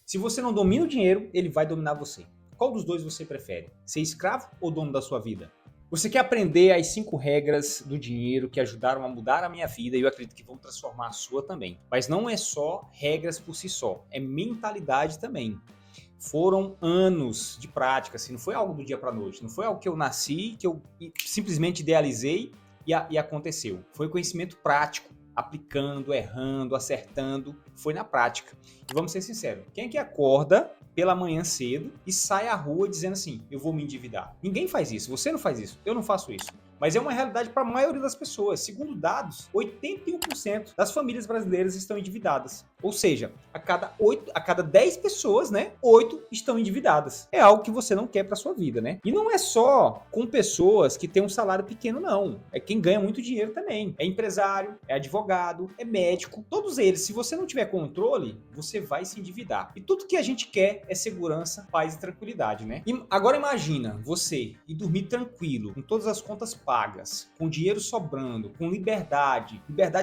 Se você não domina o dinheiro, ele vai dominar você. Qual dos dois você prefere? Ser escravo ou dono da sua vida? Você quer aprender as 5 regras do dinheiro que ajudaram a mudar a minha vida e eu acredito que vão transformar a sua também. Mas não é só regras por si só, é mentalidade também. Foram anos de prática, assim, não foi algo do dia para noite, não foi algo que eu nasci, que eu simplesmente idealizei e aconteceu. Foi conhecimento prático, aplicando, errando, acertando, foi na prática. E vamos ser sinceros, quem é que acorda pela manhã cedo e sai à rua dizendo assim, eu vou me endividar? Ninguém faz isso, você não faz isso, eu não faço isso. Mas é uma realidade para a maioria das pessoas. Segundo dados, 81% das famílias brasileiras estão endividadas. Ou seja, a cada 10 pessoas, né, 8 estão endividadas. É algo que você não quer para sua vida, né? E não é só com pessoas que têm um salário pequeno, não. É quem ganha muito dinheiro também. É empresário, é advogado, é médico. Todos eles, se você não tiver controle, você vai se endividar. E tudo que a gente quer é segurança, paz e tranquilidade, né? E agora imagina você ir dormir tranquilo, com todas as contas pagas, com dinheiro sobrando, com liberdade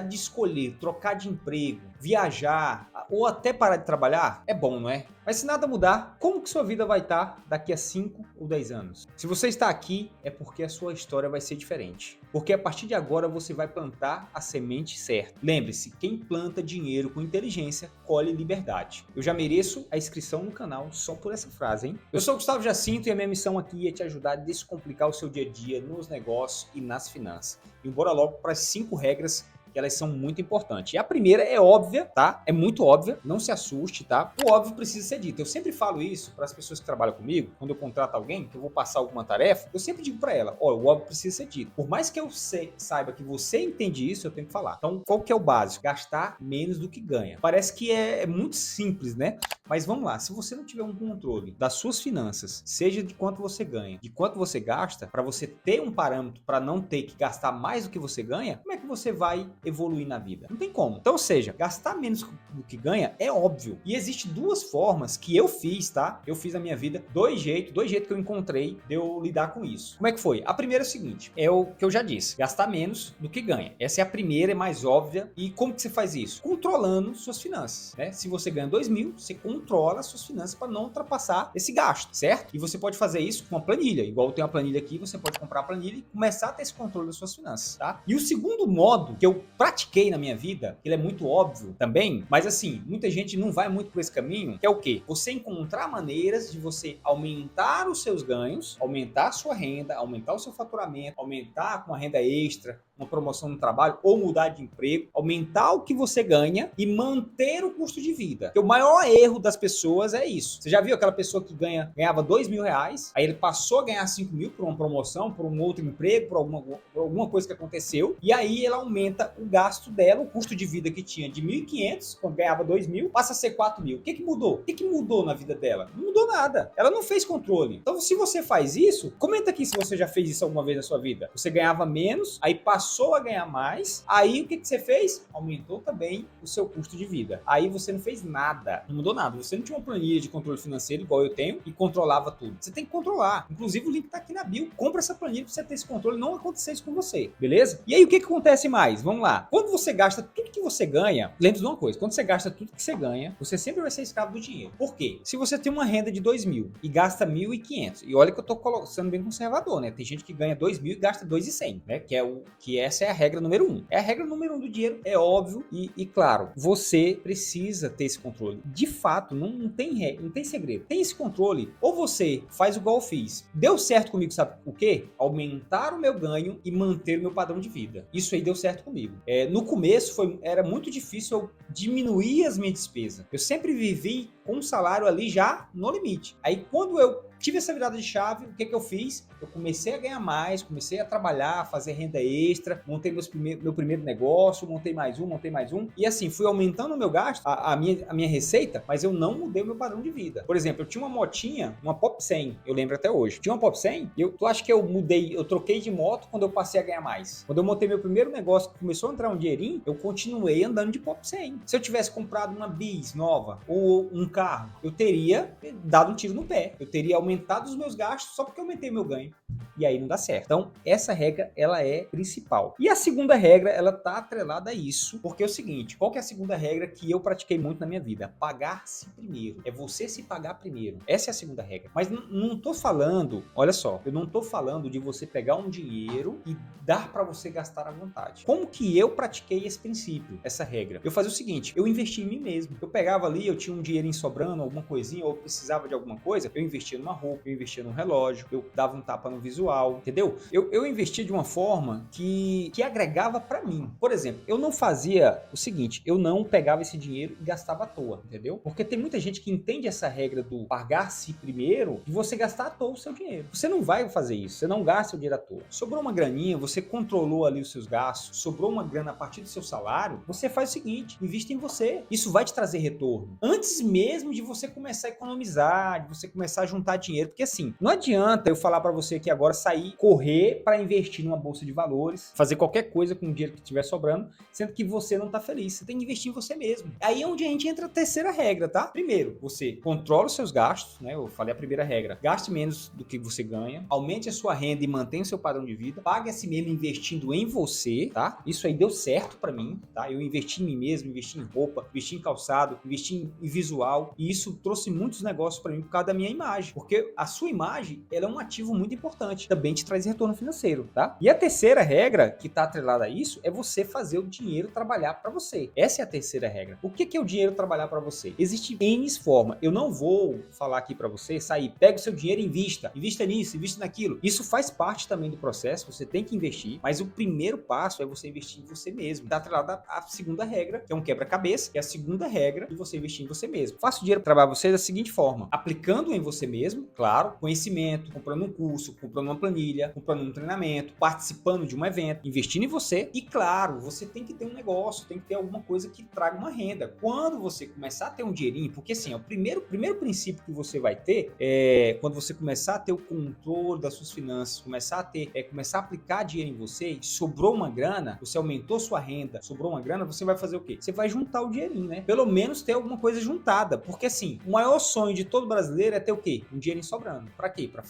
de escolher, trocar de emprego, viajar ou até parar de trabalhar, é bom, não é? Mas se nada mudar, como que sua vida vai estar daqui a 5 ou 10 anos? Se você está aqui, é porque a sua história vai ser diferente. Porque a partir de agora você vai plantar a semente certa. Lembre-se, quem planta dinheiro com inteligência, colhe liberdade. Eu já mereço a inscrição no canal só por essa frase, hein? Eu sou o Gustavo Jacinto e a minha missão aqui é te ajudar a descomplicar o seu dia a dia nos negócios e nas finanças. E bora logo para as 5 regras que elas são muito importantes. E a primeira é óbvia, tá? É muito óbvia, não se assuste, tá? O óbvio precisa ser dito. Eu sempre falo isso para as pessoas que trabalham comigo, quando eu contrato alguém, que eu vou passar alguma tarefa, eu sempre digo para ela, ó, o óbvio precisa ser dito. Por mais que eu saiba que você entende isso, eu tenho que falar. Então, qual que é o básico? Gastar menos do que ganha. Parece que é muito simples, né? Mas vamos lá, se você não tiver um controle das suas finanças, seja de quanto você ganha, de quanto você gasta, para você ter um parâmetro para não ter que gastar mais do que você ganha, como é que você vai evoluir na vida? Não tem como. Então, ou seja, gastar menos do que ganha é óbvio. E existe 2 formas que eu fiz, tá? Eu fiz na minha vida, dois jeitos que eu encontrei de eu lidar com isso. Como é que foi? A primeira é o seguinte, é o que eu já disse, gastar menos do que ganha. Essa é a primeira, é mais óbvia. E como que você faz isso? Controlando suas finanças, né? Se você ganha 2.000, você controla suas finanças para não ultrapassar esse gasto, certo? E você pode fazer isso com uma planilha, igual eu tenho uma planilha aqui, você pode comprar a planilha e começar a ter esse controle das suas finanças, tá? E o segundo modo que eu pratiquei na minha vida, ele é muito óbvio também, mas assim, muita gente não vai muito por esse caminho, que é o quê? Você encontrar maneiras de você aumentar os seus ganhos, aumentar a sua renda, aumentar o seu faturamento, aumentar com uma renda extra, uma promoção no trabalho ou mudar de emprego, aumentar o que você ganha e manter o custo de vida. Porque o maior erro das pessoas é isso. Você já viu aquela pessoa que ganhava 2.000 reais, aí ele passou a ganhar 5.000 por uma promoção, por um outro emprego, por alguma coisa que aconteceu, e aí ela aumenta o gasto dela, o custo de vida que tinha de 1.500, quando ganhava 2.000, passa a ser 4.000. O que mudou? O que mudou na vida dela? Não mudou nada. Ela não fez controle. Então, se você faz isso, comenta aqui se você já fez isso alguma vez na sua vida. Você ganhava menos, aí passou a ganhar mais, aí o que você fez? Aumentou também o seu custo de vida. Aí você não fez nada, não mudou nada. Você não tinha uma planilha de controle financeiro igual eu tenho e controlava tudo. Você tem que controlar. Inclusive o link tá aqui na bio. Compra essa planilha pra você ter esse controle, não acontecer isso com você, beleza? E aí o que acontece mais? Vamos lá. Quando você gasta tudo que você ganha, lembre-se de uma coisa, quando você gasta tudo que você ganha, você sempre vai ser escravo do dinheiro. Por quê? Se você tem uma renda de 2.000 e gasta 1.500, e olha que eu tô sendo bem conservador, né? Tem gente que ganha 2.000 e gasta 2.100, né? Que essa é a regra número 1. É a regra número 1 do dinheiro, é óbvio e claro, você precisa ter esse controle. De fato, não tem segredo. Tem esse controle. Ou você faz igual eu fiz. Deu certo comigo, sabe o quê? Aumentar o meu ganho e manter o meu padrão de vida. Isso aí deu certo comigo. No começo era muito difícil eu diminuir as minhas despesas. Eu sempre vivi com um salário ali já no limite. Aí quando eu tive essa virada de chave, o que eu fiz? Eu comecei a ganhar mais, comecei a trabalhar, fazer renda extra, montei meu primeiro negócio, montei mais um, e assim, fui aumentando o meu gasto, a minha receita, mas eu não mudei o meu padrão de vida. Por exemplo, eu tinha uma motinha, uma Pop 100, eu lembro até hoje. Tinha uma Pop 100, tu acha que eu troquei de moto quando eu passei a ganhar mais? Quando eu montei meu primeiro negócio, que começou a entrar um dinheirinho, eu continuei andando de Pop 100. Se eu tivesse comprado uma Bis nova, ou um carro, eu teria dado um tiro no pé, eu teria aumentado os meus gastos só porque eu aumentei meu ganho. e aí não dá certo. Então, essa regra, ela é principal. E a segunda regra, ela tá atrelada a isso, porque é o seguinte, qual que é a segunda regra que eu pratiquei muito na minha vida? Pagar-se primeiro. É você se pagar primeiro. Essa é a segunda regra. Mas não tô falando, olha só, eu não tô falando de você pegar um dinheiro e dar para você gastar à vontade. Como que eu pratiquei esse princípio, essa regra? Eu fazia o seguinte, eu investia em mim mesmo. Eu pegava ali, eu tinha um dinheirinho sobrando, alguma coisinha, ou eu precisava de alguma coisa, eu investia numa roupa, eu investia num relógio, eu dava um tapa no visual, entendeu? Eu investia de uma forma que agregava para mim. Por exemplo, eu não fazia o seguinte, eu não pegava esse dinheiro e gastava à toa, entendeu? Porque tem muita gente que entende essa regra do pagar-se primeiro e você gastar à toa o seu dinheiro. Você não vai fazer isso, você não gasta o dinheiro à toa. Sobrou uma graninha, você controlou ali os seus gastos, sobrou uma grana a partir do seu salário, você faz o seguinte, invista em você. Isso vai te trazer retorno. Antes mesmo de você começar a economizar, de você começar a juntar dinheiro, porque assim, não adianta eu falar para você que agora sair, correr para investir numa bolsa de valores, fazer qualquer coisa com o dinheiro que estiver sobrando, sendo que você não tá feliz. Você tem que investir em você mesmo. Aí é onde a gente entra a terceira regra, tá? Primeiro, você controla os seus gastos, né? Eu falei a primeira regra. Gaste menos do que você ganha, aumente a sua renda e mantenha o seu padrão de vida, pague a si mesmo investindo em você, tá? Isso aí deu certo para mim, tá? Eu investi em mim mesmo, investi em roupa, investi em calçado, investi em visual, e isso trouxe muitos negócios para mim por causa da minha imagem, porque a sua imagem, ela é um ativo muito importante, também te traz retorno financeiro, tá? E a terceira regra que tá atrelada a isso é você fazer o dinheiro trabalhar para você. Essa é a terceira regra. O que é o dinheiro trabalhar para você? Existe N formas. Eu não vou falar aqui para você sair, pega o seu dinheiro e invista nisso, invista naquilo. Isso faz parte também do processo, você tem que investir, mas o primeiro passo é você investir em você mesmo. Tá atrelada à segunda regra, que é um quebra-cabeça, que é a segunda regra de você investir em você mesmo. Faça o dinheiro trabalhar para você da seguinte forma, aplicando em você mesmo, claro, conhecimento, comprando um curso, comprando uma planilha, comprando um treinamento, participando de um evento, investindo em você e, claro, você tem que ter um negócio, tem que ter alguma coisa que traga uma renda. Quando você começar a ter um dinheirinho, porque assim, o primeiro princípio que você vai ter é quando você começar a ter o controle das suas finanças, começar a aplicar dinheiro em você e sobrou uma grana, você aumentou sua renda, sobrou uma grana, você vai fazer o quê? Você vai juntar o dinheirinho, né? Pelo menos ter alguma coisa juntada, porque assim, o maior sonho de todo brasileiro é ter o quê? Um dinheirinho sobrando. Pra quê? Pra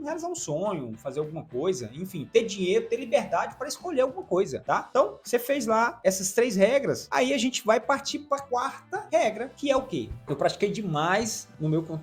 realizar um sonho, fazer alguma coisa, enfim, ter dinheiro, ter liberdade para escolher alguma coisa, tá? Então, você fez lá essas 3 regras, aí a gente vai partir para a quarta regra, que é o quê? Eu pratiquei demais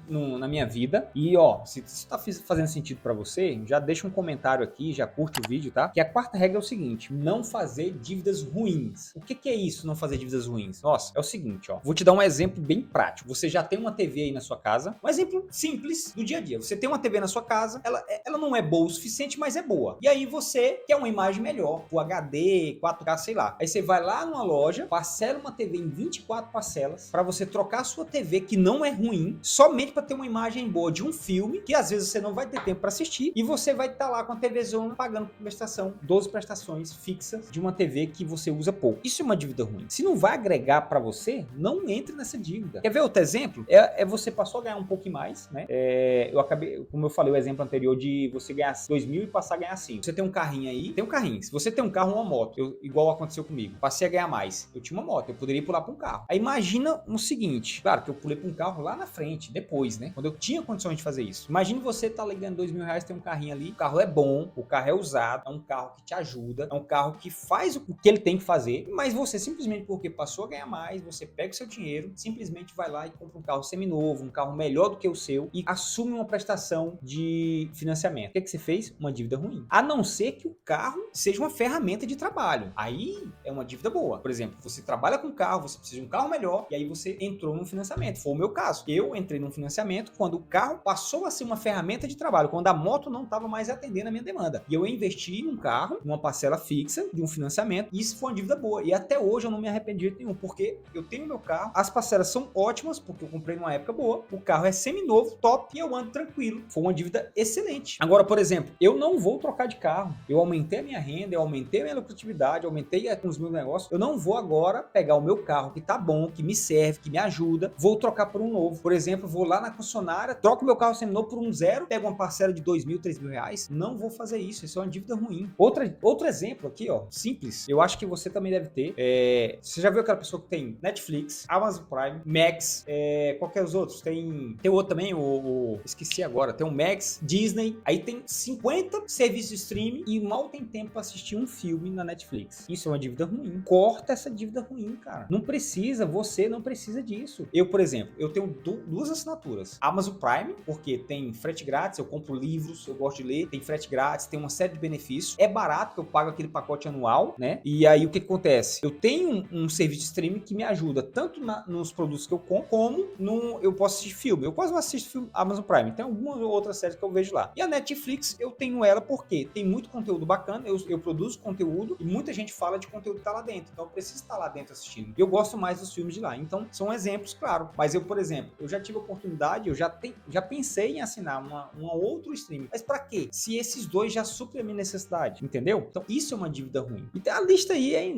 na minha vida e, ó, se isso tá fazendo sentido para você, já deixa um comentário aqui, já curte o vídeo, tá? Que a quarta regra é o seguinte, não fazer dívidas ruins. O que é isso, não fazer dívidas ruins? Nossa, é o seguinte, ó, vou te dar um exemplo bem prático. Você já tem uma TV aí na sua casa, um exemplo simples do dia a dia. Você tem uma TV na sua casa, ela não é boa o suficiente, mas é boa. E aí você quer uma imagem melhor, o HD, 4K, sei lá. Aí você vai lá numa loja, parcela uma TV em 24 parcelas para você trocar a sua TV, que não é ruim, somente para ter uma imagem boa de um filme, que às vezes você não vai ter tempo para assistir, e você vai estar lá com a TV Zona pagando por prestação, 12 prestações fixas de uma TV que você usa pouco. Isso é uma dívida ruim. Se não vai agregar para você, não entre nessa dívida. Quer ver outro exemplo? Você passou a ganhar um pouco mais, né? Eu acabei, como eu falei, o exemplo anterior de você ganhar 2.000 e passar a ganhar 5. Você tem um carrinho aí, tem um carrinho. Se você tem um carro ou uma moto, igual aconteceu comigo, passei a ganhar mais. Eu tinha uma moto, eu poderia pular para um carro. Aí imagina o seguinte, claro que eu pulei para um carro lá na frente, depois, né? Quando eu tinha condições de fazer isso. Imagina você tá ligando 2.000 reais, tem um carrinho ali, o carro é bom, o carro é usado, é um carro que te ajuda, é um carro que faz o que ele tem que fazer, mas você simplesmente porque passou a ganhar mais, você pega o seu dinheiro, simplesmente vai lá e compra um carro seminovo, um carro melhor do que o seu e assume uma prestação de financiamento. O que você fez? Uma dívida ruim. A não ser que o carro seja uma ferramenta de trabalho. Aí é uma dívida boa. Por exemplo, você trabalha com carro, você precisa de um carro melhor e aí você entrou num financiamento. Foi o meu caso. Eu entrei num financiamento quando o carro passou a ser uma ferramenta de trabalho, quando a moto não estava mais atendendo a minha demanda. E eu investi num carro, numa parcela fixa de um financiamento, e isso foi uma dívida boa. E até hoje eu não me arrependi de jeito nenhum, porque eu tenho meu carro, as parcelas são ótimas, porque eu comprei numa época boa, o carro é seminovo, top, e eu ando tranquilo. Foi uma dívida excelente. Agora, por exemplo, eu não vou trocar de carro. Eu aumentei a minha renda, eu aumentei a minha lucratividade, eu aumentei os meus negócios. Eu não vou agora pegar o meu carro que tá bom, que me serve, que me ajuda, vou trocar por um novo. Por exemplo, vou lá na concessionária, troco meu carro seminovo por um zero, pego uma parcela de 2.000, 3.000 reais. Não vou fazer isso, isso é uma dívida ruim. Outro exemplo aqui, ó, simples. Eu acho que você também deve ter. Você já viu aquela pessoa que tem Netflix, Amazon Prime, Max, qual que é os outros? Tem outro também, esqueci agora. Tem o Max, Disney, aí tem 50 serviços de streaming e mal tem tempo para assistir um filme na Netflix. Isso é uma dívida ruim. Corta essa dívida ruim, cara. Não precisa, você não precisa disso. Eu, por exemplo, eu tenho duas assinaturas. Amazon Prime, porque tem frete grátis, eu compro livros, eu gosto de ler, tem frete grátis, tem uma série de benefícios. É barato, eu pago aquele pacote anual, né? E aí o que acontece? Eu tenho um serviço de streaming que me ajuda tanto nos produtos que eu compro, como eu posso assistir filme. Eu quase não assisto filme Amazon Prime, tem algumas outras séries que eu vejo lá. E a Netflix, eu tenho ela porque tem muito conteúdo bacana, eu produzo conteúdo e muita gente fala de conteúdo que tá lá dentro, então eu preciso estar lá dentro assistindo. E eu gosto mais dos filmes de lá, então são exemplos, claro. Mas eu, por exemplo, eu já tive a oportunidade, eu já pensei em assinar um outro streaming, mas pra quê? Se esses dois já suprem a minha necessidade, entendeu? Então isso é uma dívida ruim. E a lista aí é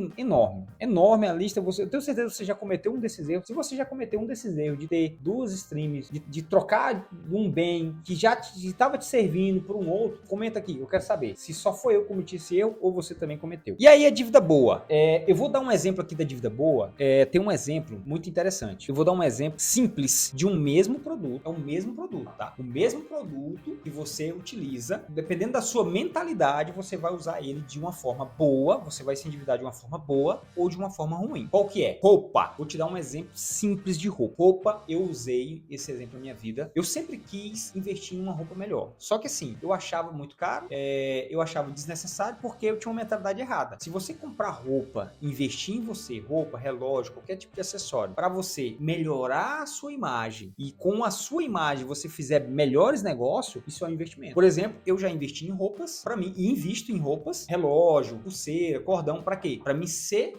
enorme a lista. Eu tenho certeza que você já cometeu um desses erros. Se você já cometeu um desses erros de ter duas streams, de trocar um bem que já estava te servindo por um outro, comenta aqui, eu quero saber se só foi eu que cometi esse erro ou você também cometeu. E aí a dívida boa, eu vou dar um exemplo aqui da dívida boa, tem um exemplo muito interessante. Eu vou dar um exemplo simples de um mesmo produto, é o mesmo produto, tá? O mesmo produto que você utiliza, dependendo da sua mentalidade, você vai usar ele de uma forma boa, você vai se endividar de uma forma boa ou de uma forma ruim. Qual que é? Roupa. Vou te dar um exemplo simples de roupa. Roupa, eu usei esse exemplo na minha vida. Eu sempre quis investir em uma roupa melhor. Só que assim, eu achava muito caro, eu achava desnecessário porque eu tinha uma mentalidade errada. Se você comprar roupa, investir em você, roupa, relógio, qualquer tipo de acessório, para você melhorar a sua imagem e com a sua imagem você fizer melhores negócios, isso é um investimento. Por exemplo, eu já investi em roupas, para mim, e invisto em roupas, relógio, pulseira, cordão, para quê? Para mim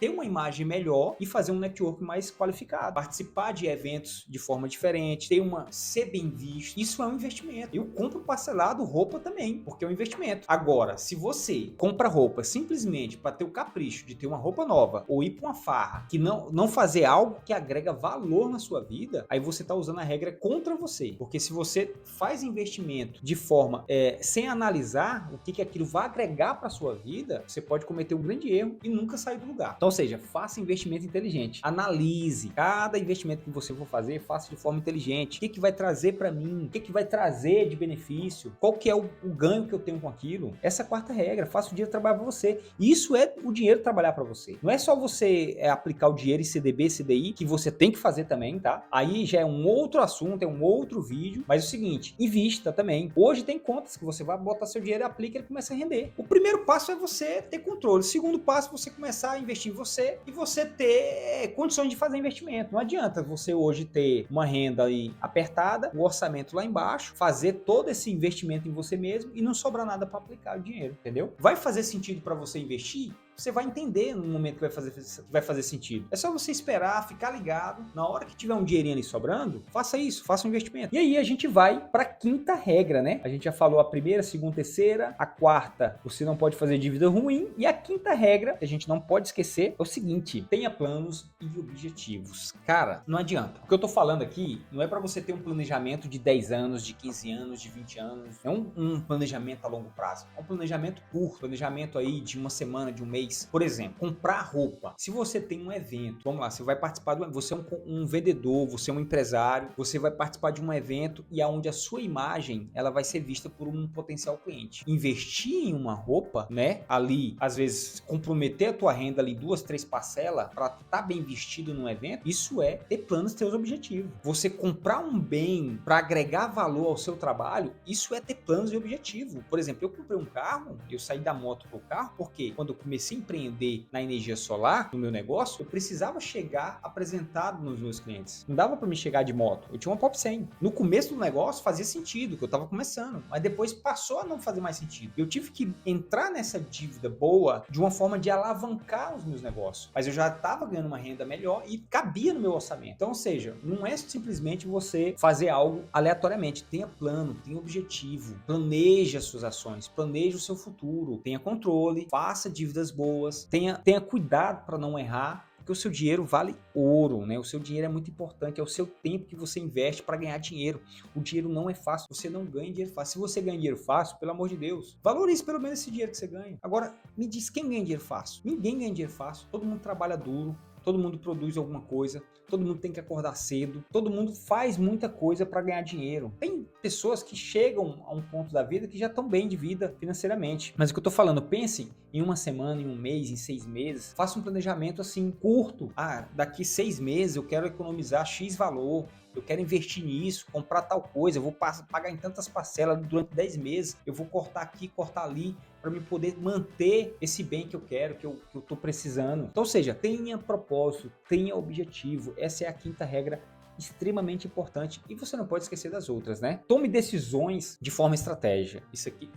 ter uma imagem melhor e fazer um network mais qualificado, participar de eventos de forma diferente, ser bem visto. Isso é um investimento. Eu compro parcelado roupa também, porque é um investimento. Agora, se você compra roupa simplesmente para ter o capricho de ter uma roupa nova ou ir para uma farra, que não fazer algo que agrega valor na sua vida, aí você tá usando a regra contra você. Porque se você faz investimento de forma sem analisar o que aquilo vai agregar para sua vida, você pode cometer um grande erro e nunca sair do lugar. Então, ou seja, faça investimento inteligente. Analise cada investimento que você for fazer, faça de forma inteligente. O que vai trazer para mim? O que vai trazer de benefício? Qual que é o ganho que eu tenho com aquilo? Essa é a quarta regra. Faça o dinheiro trabalhar para você. Isso é o dinheiro trabalhar para você. Não é só você aplicar o dinheiro em CDB, CDI, que você tem que fazer também, tá? Aí já é um outro assunto, é um outro vídeo. Mas é o seguinte, invista também. Hoje tem contas que você vai botar seu dinheiro, aplica e ele começa a render. O primeiro passo é você ter controle. O segundo passo é você começar a investir em você e você ter condições de fazer investimento. Não adianta você hoje ter uma renda aí apertada, o orçamento lá embaixo, fazer todo esse investimento em você mesmo e não sobrar nada para aplicar o dinheiro, entendeu? Vai fazer sentido para você investir? Você vai entender no momento que vai fazer sentido. É só você esperar, ficar ligado. Na hora que tiver um dinheirinho ali sobrando, faça isso, faça um investimento. E aí a gente vai para a quinta regra, né? A gente já falou a primeira, a segunda, a terceira. A quarta, você não pode fazer dívida ruim. E a quinta regra, que a gente não pode esquecer, é o seguinte: tenha planos e objetivos. Cara, não adianta. O que eu tô falando aqui não é para você ter um planejamento de 10 anos, de 15 anos, de 20 anos. É um planejamento a longo prazo. É um planejamento curto, planejamento aí de uma semana, de um mês. Por exemplo, comprar roupa. Se você tem um evento, vamos lá, você vai participar você é um vendedor, você é um empresário, você vai participar de um evento e aonde a sua imagem, ela vai ser vista por um potencial cliente. Investir em uma roupa, né, ali, às vezes, comprometer a tua renda ali 2, 3 parcelas para estar bem vestido num evento, isso é ter planos, ter os objetivos. Você comprar um bem para agregar valor ao seu trabalho, isso é ter planos e objetivo. Por exemplo, eu comprei um carro, eu saí da moto pro carro, porque quando eu comecei a empreender na energia solar, no meu negócio, eu precisava chegar apresentado nos meus clientes. Não dava para me chegar de moto. Eu tinha uma Pop 100. No começo do negócio fazia sentido, que eu estava começando, mas depois passou a não fazer mais sentido. Eu tive que entrar nessa dívida boa de uma forma de alavancar os meus negócios. Mas eu já estava ganhando uma renda melhor e cabia no meu orçamento. Então, ou seja, não é simplesmente você fazer algo aleatoriamente. Tenha plano, tenha objetivo, planeje as suas ações, planeje o seu futuro, tenha controle, faça dívidas boas, tenha cuidado para não errar, porque o seu dinheiro vale ouro, né? O seu dinheiro é muito importante, é o seu tempo que você investe para ganhar dinheiro. O dinheiro não é fácil, você não ganha dinheiro fácil. Se você ganha dinheiro fácil, pelo amor de Deus, valorize pelo menos esse dinheiro que você ganha. Agora, me diz, quem ganha dinheiro fácil? Ninguém ganha dinheiro fácil, todo mundo trabalha duro. todo mundo produz alguma coisa, todo mundo tem que acordar cedo, todo mundo faz muita coisa para ganhar dinheiro. Tem pessoas que chegam a um ponto da vida que já estão bem de vida financeiramente. Mas o que eu tô falando, pense em uma semana, em um mês, em 6 meses, faça um planejamento assim curto. Daqui 6 meses eu quero economizar X valor. Eu quero investir nisso, comprar tal coisa, eu vou pagar em tantas parcelas durante 10 meses, eu vou cortar aqui, cortar ali, para me poder manter esse bem que eu quero, que eu estou precisando. Então, ou seja, tenha propósito, tenha objetivo. Essa é a quinta regra extremamente importante e você não pode esquecer das outras, né? Tome decisões de forma estratégica. Isso aqui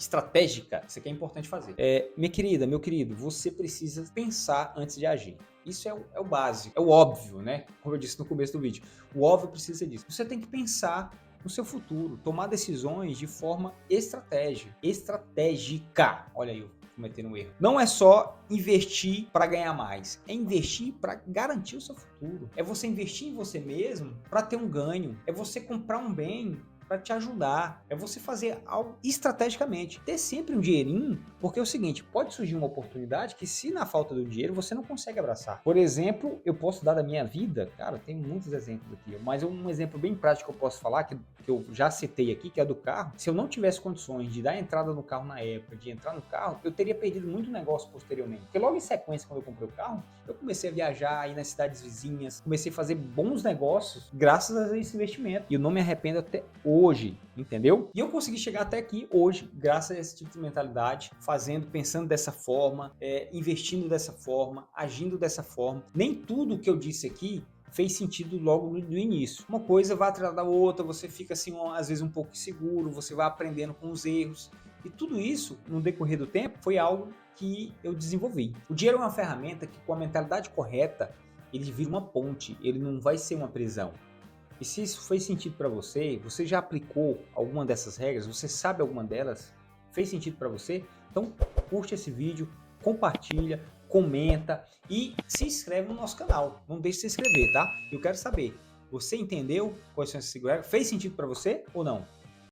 é importante fazer. Minha querida, meu querido, você precisa pensar antes de agir. Isso é o básico, é o óbvio, né? Como eu disse no começo do vídeo, o óbvio precisa disso. Você tem que pensar no seu futuro, tomar decisões de forma estratégica. Olha aí, eu cometendo um erro. Não é só investir para ganhar mais, é investir para garantir o seu futuro. É você investir em você mesmo para ter um ganho. É você comprar um bem para te ajudar. É você fazer algo estrategicamente. Ter sempre um dinheirinho, porque é o seguinte, pode surgir uma oportunidade que se na falta do dinheiro você não consegue abraçar. Por exemplo, eu posso dar da minha vida, cara, tem muitos exemplos aqui, mas um exemplo bem prático que eu posso falar, que eu já citei aqui, que é do carro. Se eu não tivesse condições de dar entrada no carro na época, de entrar no carro, eu teria perdido muito negócio posteriormente. Porque logo em sequência, quando eu comprei o carro, eu comecei a viajar, ir nas cidades vizinhas, comecei a fazer bons negócios graças a esse investimento. E eu não me arrependo até hoje, entendeu? E eu consegui chegar até aqui hoje, graças a esse tipo de mentalidade, pensando dessa forma, investindo dessa forma, agindo dessa forma. Nem tudo que eu disse aqui fez sentido logo no início. Uma coisa vai atrás da outra, você fica assim, às vezes um pouco inseguro, você vai aprendendo com os erros. E tudo isso, no decorrer do tempo, foi algo que eu desenvolvi. O dinheiro é uma ferramenta que, com a mentalidade correta, ele vira uma ponte, ele não vai ser uma prisão. E se isso fez sentido para você, você já aplicou alguma dessas regras, você sabe alguma delas, fez sentido para você? Então curte esse vídeo, compartilha, comenta e se inscreve no nosso canal. Não deixe de se inscrever, tá? Eu quero saber, você entendeu quais são essas regras? Fez sentido para você ou não?